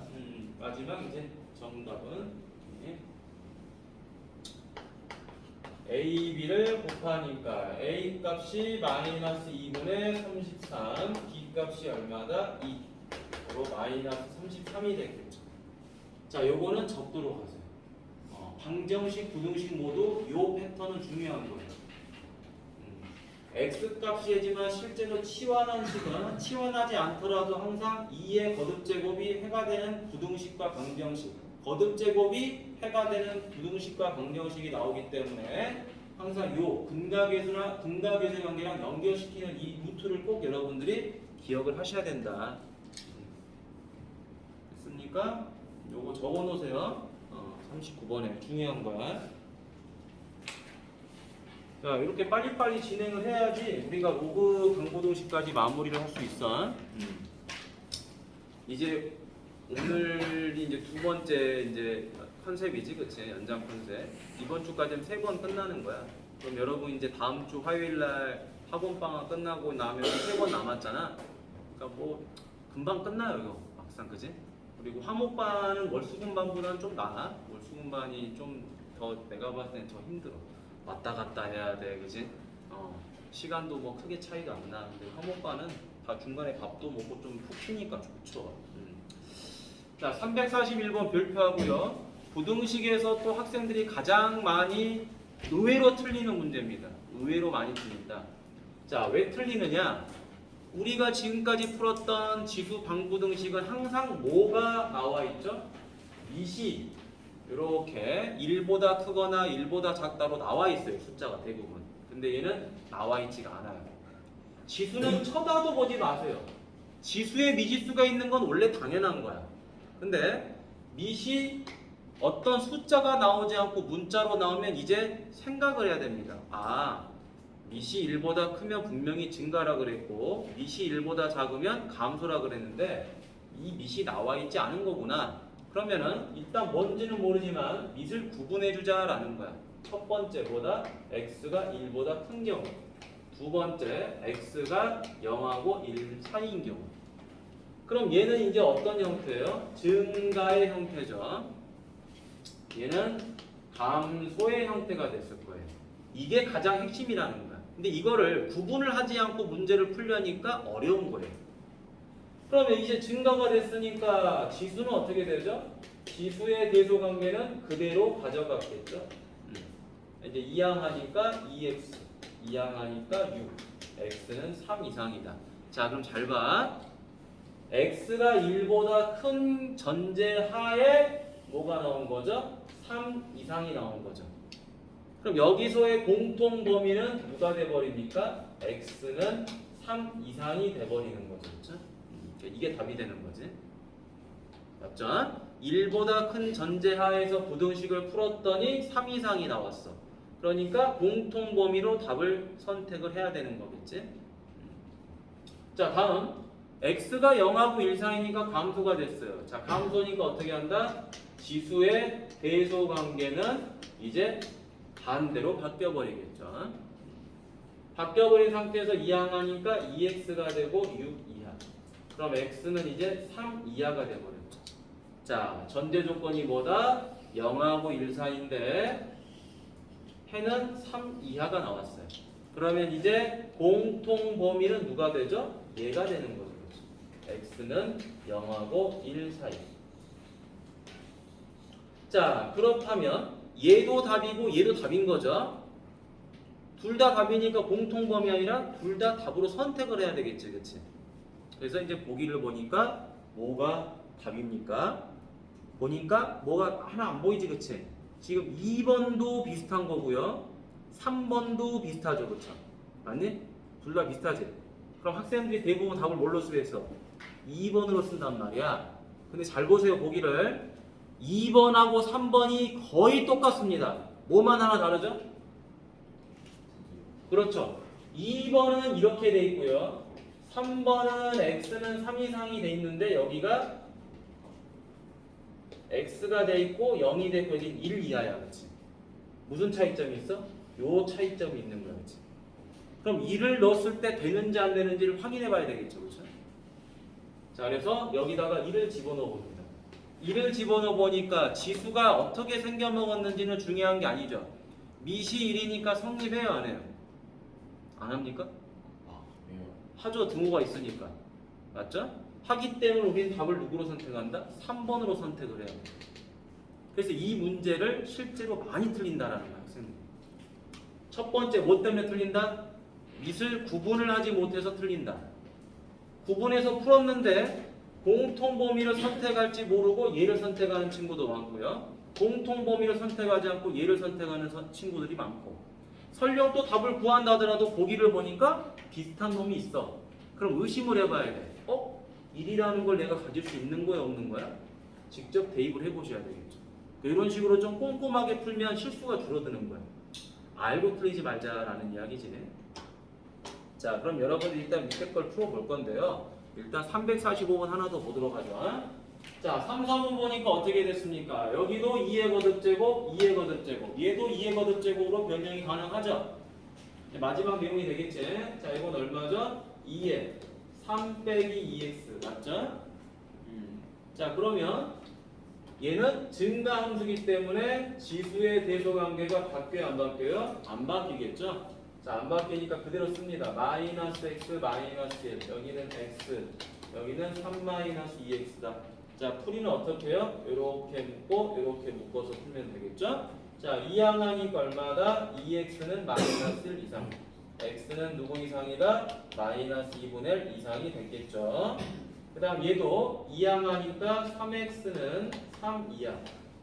마지막 이제 정답은 a, b를 곱하니까 a 값이 마이너스 2분의 33, b 값이 얼마다? 2. 그리고 마이너스 33이 되겠죠. 자, 요거는 적도록 하세요. 방정식, 부등식 모두 요 패턴은 중요한 거예요. x 값이지만 실제로 치환한 식은 치환하지 않더라도 항상 2의 거듭제곱이 해가 되는 부등식과 방정식, 거듭제곱이 해가 되는 부등식과 방정식이 나오기 때문에 항상 요 근각계수나 근각계수의 관계랑 연결시키는 이 루트를 꼭 여러분들이 기억을 하셔야 된다. 됐습니까? 요거 적어 놓으세요. 39번에 중요한 거야. 자, 이렇게 빨리빨리 진행을 해야지 우리가 로그 강부등식까지 마무리를 할 수 있어. 이제 오늘이 이제 두 번째 이제 컨셉이지, 그치? 연장 컨셉. 이번 주까지는 3번 끝나는 거야. 그럼 여러분 이제 다음 주 화요일 날 학원 방학 끝나고 나면 3번 남았잖아. 그러니까 뭐 금방 끝나요, 이거 막상, 그치? 그리고 화목반은 월수금반보다는 좀 나아. 월수금반이 좀 더 내가 봤을 땐 더 힘들어. 왔다 갔다 해야 돼, 그지? 시간도 뭐 크게 차이가 안 나는데 화목반은 다 중간에 밥도 먹고 좀 푹 쉬니까 좋죠. 자, 341번 별표하고요. 부등식에서 또 학생들이 가장 많이 의외로 틀리는 문제입니다. 의외로 많이 틀린다. 자, 왜 틀리느냐? 우리가 지금까지 풀었던 지수 방부등식은 항상 뭐가 나와 있죠? 미시 이렇게 1보다 크거나 1보다 작다로 나와 있어요. 숫자가 대부분. 근데 얘는 나와 있지가 않아요. 지수는 쳐다도 보지 마세요. 지수에 미지수가 있는 건 원래 당연한 거야. 근데 미시 어떤 숫자가 나오지 않고 문자로 나오면 이제 생각을 해야 됩니다. 아, 미시 1보다 크면 분명히 증가라 그랬고 미시 1보다 작으면 감소라 그랬는데 이 미시 나와 있지 않은 거구나. 그러면은 일단 뭔지는 모르지만 밑을 구분해 주자라는 거야. 첫 번째보다 x가 1보다 큰 경우, 두 번째 x가 0하고 1 사이인 경우. 그럼 얘는 이제 어떤 형태예요? 증가의 형태죠. 얘는 감소의 형태가 됐을 거예요. 이게 가장 핵심이라는 거야. 근데 이거를 구분을 하지 않고 문제를 풀려니까 어려운 거예요. 그러면 이제 증가가 됐으니까 지수는 어떻게 되죠? 지수의 대소 관계는 그대로 가져갔겠죠. 이제 이항하니까 2x, 이항하니까 6, x는 3 이상이다. 자, 그럼 잘 봐. x가 1보다 큰 전제하에 뭐가 나온 거죠? 3 이상이 나온 거죠. 그럼 여기서의 공통 범위는 누가 돼버립니까? x는 3 이상이 돼버리는 거죠. 그렇죠? 이게 답이 되는 거지. 맞죠? 1보다 큰 전제하에서 부등식을 풀었더니 3 이상이 나왔어. 그러니까 공통 범위로 답을 선택을 해야 되는 거겠지. 자, 다음 x가 0하고 1 사이니까 감소가 됐어요. 자, 감소니까 어떻게 한다? 지수의 대소 관계는 이제 반대로 바뀌어 버리겠죠. 바뀌어 버린 상태에서 이항하니까 2x가 되고 6 이하. 그럼 x는 이제 3 이하가 돼 버렸죠. 자, 전제 조건이 뭐다? 0하고 1 사이인데 해는 3 이하가 나왔어요. 그러면 이제 공통 범위는 누가 되죠? 얘가 되는 거죠. x는 0하고 1 사이. 자, 그렇다면 얘도 답이고 얘도 답인 거죠. 둘 다 답이니까 공통 범위 아니라 둘 다 답으로 선택을 해야 되겠지, 그렇지? 그래서 이제 보기를 보니까 뭐가 답입니까? 보니까 뭐가 하나 안 보이지, 그치? 지금 2번도 비슷한 거고요. 3번도 비슷하죠, 그쵸? 맞니? 둘 다 비슷하지? 그럼 학생들이 대부분 답을 뭘로 쓰겠어? 2번으로 쓴단 말이야. 근데 잘 보세요, 보기를. 2번하고 3번이 거의 똑같습니다. 뭐만 하나 다르죠? 그렇죠. 2번은 이렇게 돼 있고요. 3번은 x는 3 이상이 돼 있는데 여기가 x가 돼 있고 0이 돼 있고 여기 1 이하야, 그렇지? 무슨 차이점이 있어? 요 차이점이 있는 거야, 그렇지? 그럼 1을 넣었을 때 되는지 안 되는지를 확인해 봐야 되겠죠, 그렇죠? 자, 그래서 여기다가 1을 집어넣어 봅니다. 1을 집어넣어 보니까 지수가 어떻게 생겨 먹었는지는 중요한 게 아니죠. 미시 1이니까 성립해요, 안 해요? 안 합니까? 하죠, 등호가 있으니까. 맞죠? 하기 때문에 우리는 답을 누구로 선택한다? 3번으로 선택을 해요. 그래서 이 문제를 실제로 많이 틀린다라는 거야, 학생들. 첫 번째, 뭐 때문에 틀린다? 밑을 구분을 하지 못해서 틀린다. 구분해서 풀었는데 공통 범위를 선택할지 모르고 얘를 선택하는 친구도 많고요. 공통 범위를 선택하지 않고 얘를 선택하는 친구들이 많고. 설령 또 답을 구한다 하더라도 보기를 보니까 비슷한 놈이 있어. 그럼 의심을 해봐야 돼. 1이라는 걸 내가 가질 수 있는 거야, 없는 거야? 직접 대입을 해보셔야 되겠죠. 이런 식으로 좀 꼼꼼하게 풀면 실수가 줄어드는 거야. 알고 틀리지 말자라는 이야기지. 자, 그럼 여러분들 일단 밑에 걸 풀어볼 건데요. 일단 345번 하나 더 보도록 하죠. 자, 3, 4번 보니까 어떻게 됐습니까? 여기도 2의 거듭제곱, 2의 거듭제곱, 얘도 2의 거듭제곱으로 변형이 가능하죠? 마지막 내용이 되겠지? 자, 이건 얼마죠? 2의 3 빼기 2x 맞죠? 자, 그러면 얘는 증가함수기 때문에 지수의 대소관계가 바뀌어요, 안 바뀌어요? 안 바뀌겠죠? 자, 안 바뀌니까 그대로 씁니다. 마이너스 x 마이너스 1, 여기는 x, 여기는 3 마이너스 2x다. 자, 풀이는 어떻게 해요? 이렇게 묶고 이렇게 묶어서 풀면 되겠죠? 자, 이항하니까 얼마다? 2x는 마이너스 1 이상, x는 누구 이상이다? 마이너스 2분의 1 이상이 됐겠죠? 그 다음 얘도 이항하니까 3x는 3 이하,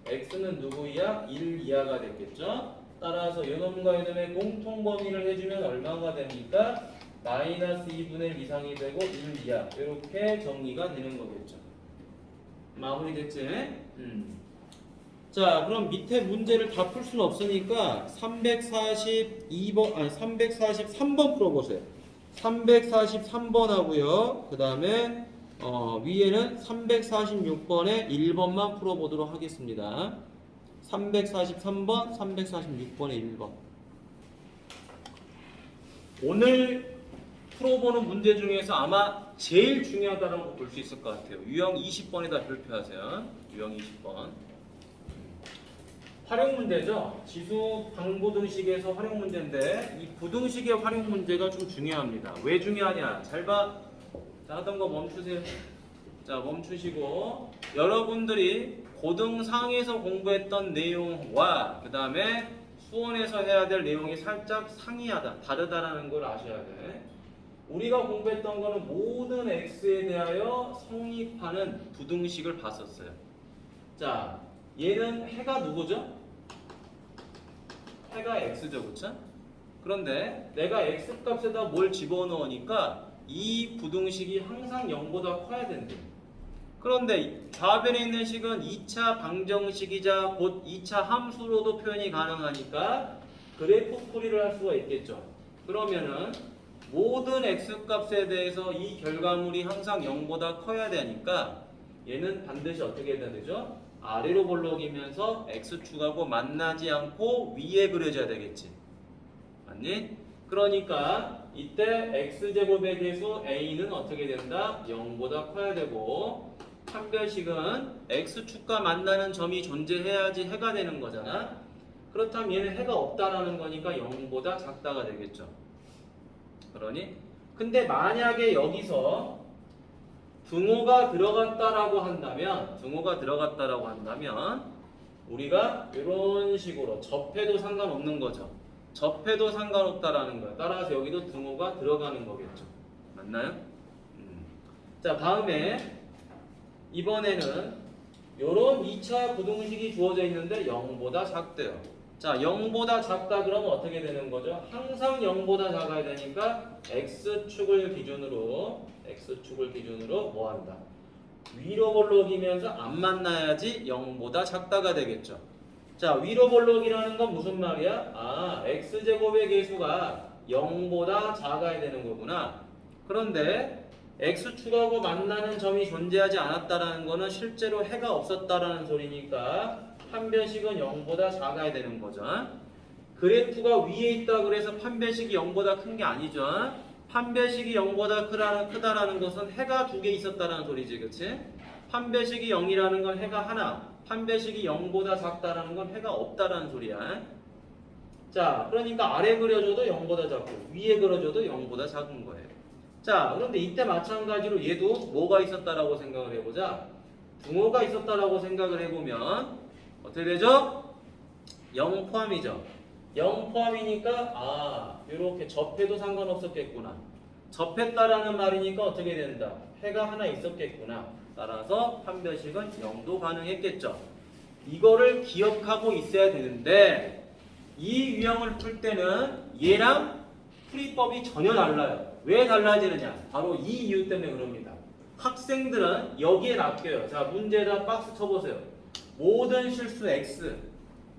x는 누구 이하? 1 이하가 됐겠죠? 따라서 이놈과 이놈의 공통 범위를 해주면 얼마가 됩니까? 마이너스 2분의 1 이상이 되고 1 이하, 이렇게 정리가 되는 거겠죠. 마무리됐지? 자, 그럼 밑에 문제를 다 풀 수는 없으니까 342번, 아니 343번 풀어보세요. 343번 하고요. 그 다음에 위에는 346번에 1번만 풀어보도록 하겠습니다. 343번, 346번에 1번. 오늘 풀어보는 문제 중에서 아마 제일 중요하다는 거 볼 수 있을 것 같아요. 유형 20번에다 별표하세요. 유형 20번. 활용 문제죠. 지수 방부등식에서 활용 문제인데 이 부등식의 활용 문제가 좀 중요합니다. 왜 중요하냐? 잘 봐. 자, 하던 거 멈추세요. 자, 멈추시고 여러분들이 고등상에서 공부했던 내용과 그 다음에 수원에서 해야 될 내용이 살짝 상이하다, 다르다라는 걸 아셔야 돼. 우리가 공부했던 거는 모든 x에 대하여 성립하는 부등식을 봤었어요. 자, 얘는 해가 누구죠? 해가 x죠, 그쵸? 그런데 내가 x 값에다 뭘 집어넣으니까 이 부등식이 항상 0보다 커야 된대. 그런데 좌변에 있는 식은 2차 방정식이자 곧 2차 함수로도 표현이 가능하니까 그래프 풀이를 할 수가 있겠죠. 그러면은 모든 x값에 대해서 이 결과물이 항상 0보다 커야 되니까 얘는 반드시 어떻게 해야 되죠? 아래로 볼록이면서 x축하고 만나지 않고 위에 그려져야 되겠지. 맞니? 그러니까 이때 x제곱의 계수 a는 어떻게 된다? 0보다 커야 되고 판별식은 x축과 만나는 점이 존재해야지 해가 되는 거잖아. 그렇다면 얘는 해가 없다라는 거니까 0보다 작다가 되겠죠. 그러니? 근데 만약에 여기서 등호가 들어갔다라고 한다면 우리가 이런 식으로 접해도 상관없는 거죠. 접해도 상관없다라는 거야. 따라서 여기도 등호가 들어가는 거겠죠. 맞나요? 자, 다음에 이번에는 요런 2차 부등식이 주어져 있는데 0보다 작대요. 자, 0보다 작다 그러면 어떻게 되는 거죠? 항상 0보다 작아야 되니까 x축을 기준으로 뭐 한다? 위로 볼록이면서 안 만나야지 0보다 작다가 되겠죠. 자, 위로 볼록이라는 건 무슨 말이야? 아, x제곱의 계수가 0보다 작아야 되는 거구나. 그런데 x축하고 만나는 점이 존재하지 않았다라는 거는 실제로 해가 없었다라는 소리니까 판별식은 0보다 작아야 되는 거죠. 그래프가 위에 있다 그래서 판별식이 0보다 큰 게 아니죠. 판별식이 0보다 크다라는 것은 해가 두 개 있었다라는 소리지, 그치? 판별식이 0이라는 건 해가 하나, 판별식이 0보다 작다라는 건 해가 없다라는 소리야. 자, 그러니까 아래 그려줘도 0보다 작고 위에 그려줘도 0보다 작은 거예요. 자, 그런데 이때 마찬가지로 얘도 뭐가 있었다라고 생각을 해보자. 등호가 있었다라고 생각을 해보면 어떻게 되죠? 0 포함이죠. 0 포함이니까 아, 이렇게 접해도 상관없었겠구나. 접했다라는 말이니까 어떻게 된다? 해가 하나 있었겠구나. 따라서 판별식은 0도 가능했겠죠. 이거를 기억하고 있어야 되는데 이 유형을 풀 때는 얘랑 풀이법이 전혀 달라요. 왜 달라지느냐? 바로 이 이유 때문에 그럽니다. 학생들은 여기에 낚여요. 자, 문제에다 박스 쳐보세요. 모든 실수 x.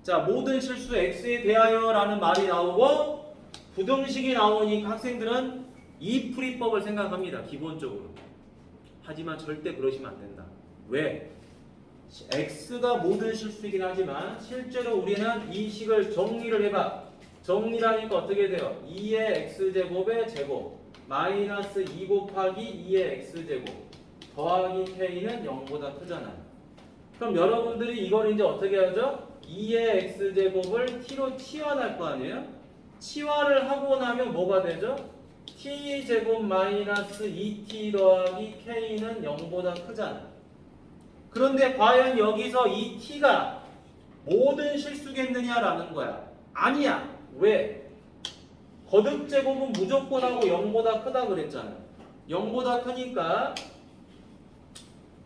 자, 모든 실수 x에 대하여 라는 말이 나오고 부등식이 나오니까 학생들은 이 풀이법을 생각합니다. 기본적으로. 하지만 절대 그러시면 안 된다. 왜? x가 모든 실수이긴 하지만 실제로 우리는 이 식을 정리를 해봐. 정리라니까 어떻게 돼요? 2의 x제곱의 제곱 마이너스 2 곱하기 2의 x제곱 더하기 k는 0보다 크잖아요. 그럼 여러분들이 이걸 이제 어떻게 하죠? 2의 x제곱을 t로 치환할 거 아니에요? 치환을 하고 나면 뭐가 되죠? t제곱 마이너스 2t 더하기 k는 0보다 크잖아. 그런데 과연 여기서 이 t가 모든 실수겠느냐라는 거야. 아니야. 왜? 거듭제곱은 무조건 하고 0보다 크다 그랬잖아요. 0보다 크니까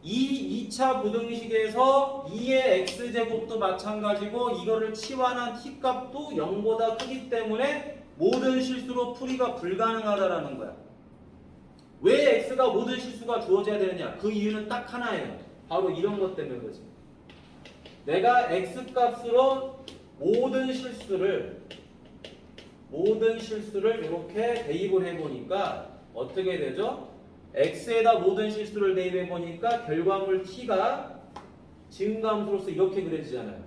이 2차 부등식에서 2의 x제곱도 마찬가지고 이거를 치환한 t값도 0보다 크기 때문에 모든 실수로 풀이가 불가능하다라는 거야. 왜 x가 모든 실수가 주어져야 되느냐? 그 이유는 딱 하나예요. 바로 이런 것 때문에 그렇지. 내가 x값으로 모든 실수를 이렇게 대입을 해보니까 어떻게 되죠? x에다 모든 실수를 대입해보니까 결과물 t가 증가함으로써 이렇게 그려지잖아요.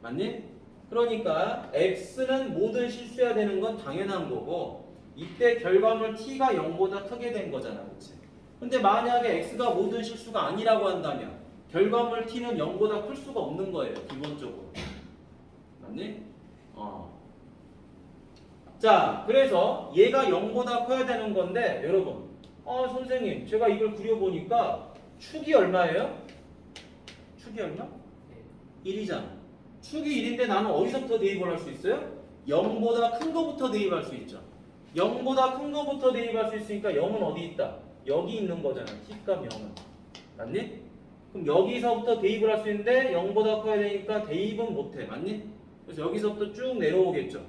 맞니? 그러니까 x는 모든 실수해야 되는 건 당연한 거고 이때 결과물 t가 0보다 크게 된 거잖아. 그치? 근데 만약에 x가 모든 실수가 아니라고 한다면 결과물 t는 0보다 클 수가 없는 거예요. 기본적으로. 맞니? 자, 그래서 얘가 0보다 커야 되는 건데 여러분 선생님 제가 이걸 그려보니까 축이 얼마예요? 축이 얼마? 1이잖아. 축이 1인데 나는 어디서부터 대입을 할 수 있어요? 0보다 큰 거부터 대입할 수 있죠. 0보다 큰 거부터 대입할 수 있으니까 0은 어디 있다? 여기 있는 거잖아. t값 0은. 맞니? 그럼 여기서부터 대입을 할 수 있는데 0보다 커야 되니까 대입은 못해. 맞니? 그래서 여기서부터 쭉 내려오겠죠.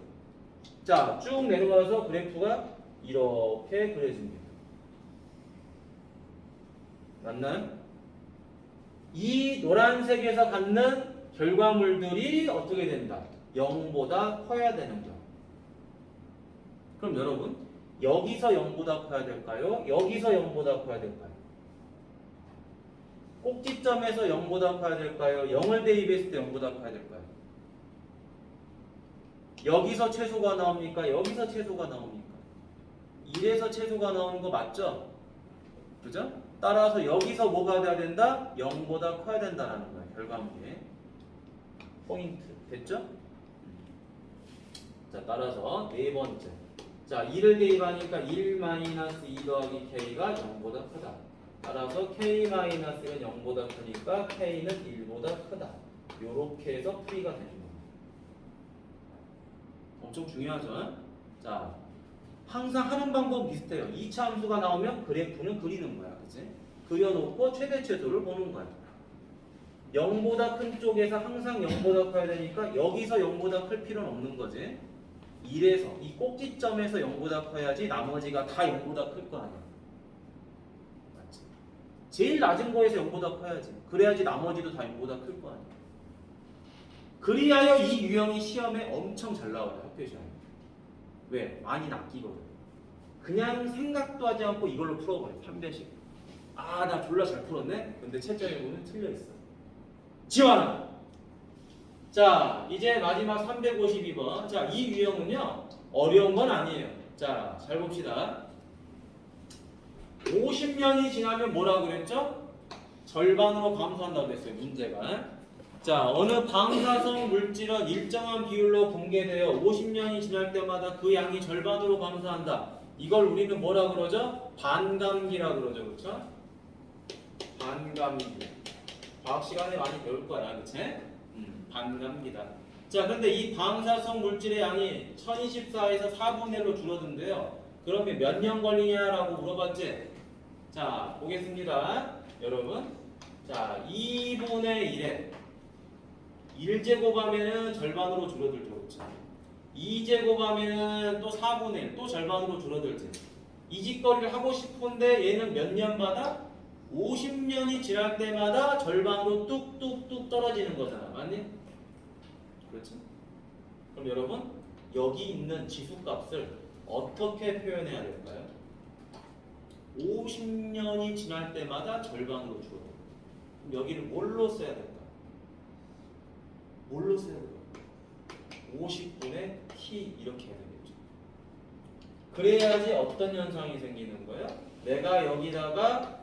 자, 쭉 내려가서 그래프가 이렇게 그려집니다. 맞나요? 이 노란색에서 갖는 결과물들이 어떻게 된다? 0보다 커야 되는 거. 그럼 여러분, 여기서 0보다 커야 될까요? 여기서 0보다 커야 될까요? 꼭지점에서 0보다 커야 될까요? 0을 대입했을 때 0보다 커야 될까요? 여기서 최소가 나옵니까? 여기서 최소가 나옵니까? 1에서 최소가 나오는 거 맞죠? 그죠? 따라서 여기서 뭐가 돼야 된다? 0보다 커야 된다라는 거예요. 결과물에. 포인트. 됐죠? 자, 따라서 네 번째. 자, 2를 대입하니까 1-2 더하기 K가 0보다 크다. 따라서 K-는 0보다 크니까 K는 1보다 크다. 요렇게 해서 풀이가 되는 겁니다. 엄청 중요하죠? 자, 항상 하는 방법은 비슷해요. 2차 함수가 나오면 그래프는 그리는 거야. 그치? 그려놓고 최대 최소를 보는 거야. 0보다 큰 쪽에서 항상 0보다 커야 되니까 여기서 0보다 클 필요는 없는 거지. 1에서 이 꼭지점에서 0보다 커야지 나머지가 다 0보다 클 거 아니야. 맞지? 제일 낮은 거에서 0보다 커야지. 그래야지 나머지도 다 0보다 클 거 아니야. 그리하여 이 유형이 시험에 엄청 잘 나와요. 학교 시험에. 왜? 많이 낚이거든. 그냥 생각도 하지 않고 이걸로 풀어버려. 3배씩. 아, 나 졸라 잘 풀었네? 근데 채점에 보면 틀려있어. 지원아! 자, 이제 마지막 352번. 자, 이 유형은요, 어려운 건 아니에요. 자, 잘 봅시다. 50년이 지나면 뭐라고 그랬죠? 절반으로 감소한다고 그랬어요, 문제가. 자, 어느 방사성 물질은 일정한 비율로 붕괴되어 50년이 지날 때마다 그 양이 절반으로 감소한다. 이걸 우리는 뭐라 그러죠? 반감기라 그러죠. 그렇죠? 반감기. 과학 시간에 많이 배울 거야. 그치? 반감기다. 자, 근데 이 방사성 물질의 양이 1024에서 4분의 1로 줄어든대요. 그러면 몇 년 걸리냐라고 물어봤지? 자, 보겠습니다. 여러분. 자, 2분의 1에 1제곱하면은 절반으로 줄어들죠. 그렇죠? 2제곱하면은 또 4분의 1, 또 절반으로 줄어들지. 이 짓거리를 하고 싶은데 얘는 몇 년마다? 50년이 지날 때마다 절반으로 뚝뚝뚝 떨어지는 거잖아. 맞니? 그렇지? 그럼 여러분, 여기 있는 지수값을 어떻게 표현해야 될까요? 50년이 지날 때마다 절반으로 줄어들어. 그럼 여기를 뭘로 써야 될까? 뭘로 써야 될까? 50분의 t 이렇게 해야 되겠죠. 그래야지 어떤 현상이 생기는 거예요? 내가 여기다가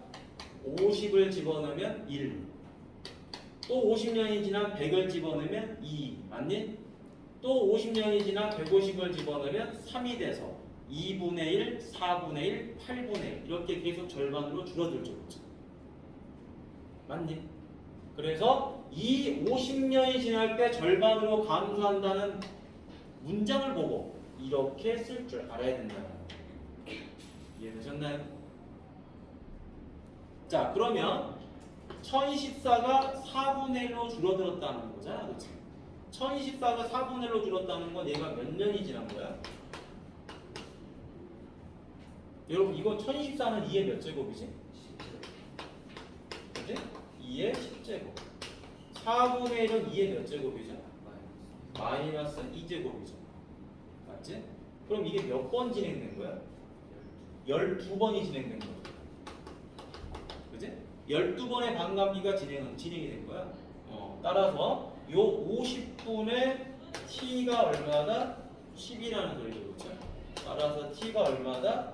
50을 집어넣으면 1, 또 50년이 지난 100을 집어넣으면 2, 맞니? 또 50년이 지난 150을 집어넣으면 3이 돼서 2분의 1, 4분의 1, 8분의 1 이렇게 계속 절반으로 줄어들죠. 그렇죠? 맞니? 그래서 이 50년이 지날 때 절반으로 감소한다는 문장을 보고 이렇게 쓸 줄 알아야 된다는 거예요. 이해되셨나요? 자, 그러면 1024가 4분의 1로 줄어들었다는 거잖아. 그치? 1024가 4분의 1로 줄었다는 건 얘가 몇 년이 지난 거야? 여러분, 이거 1024는 2의 몇 제곱이지? 그치? 2의 10제곱. 4분의 1은 2의 몇 제곱이죠? 마이너스 2제곱이죠. 맞지? 그럼 이게 몇 번 진행된 거야? 12번이 진행된 거죠. 그치? 12번의 반감기가 진행이 된 거야. 따라서 요 50분의 t가 얼마다? 10이라는 소리죠. 그렇죠? 따라서 t가 얼마다?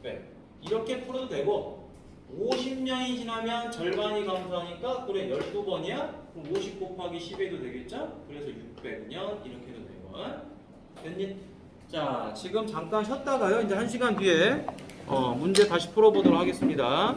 600. 이렇게 풀어도 되고 50년이 지나면 절반이 감소하니까 그래 12번이야? 그럼 50 곱하기 10해도 되겠죠? 그래서 600년 이렇게 해도 되고. 됐니? 자, 지금 잠깐 쉬었다가요. 이제 1시간 뒤에 문제 다시 풀어보도록 하겠습니다.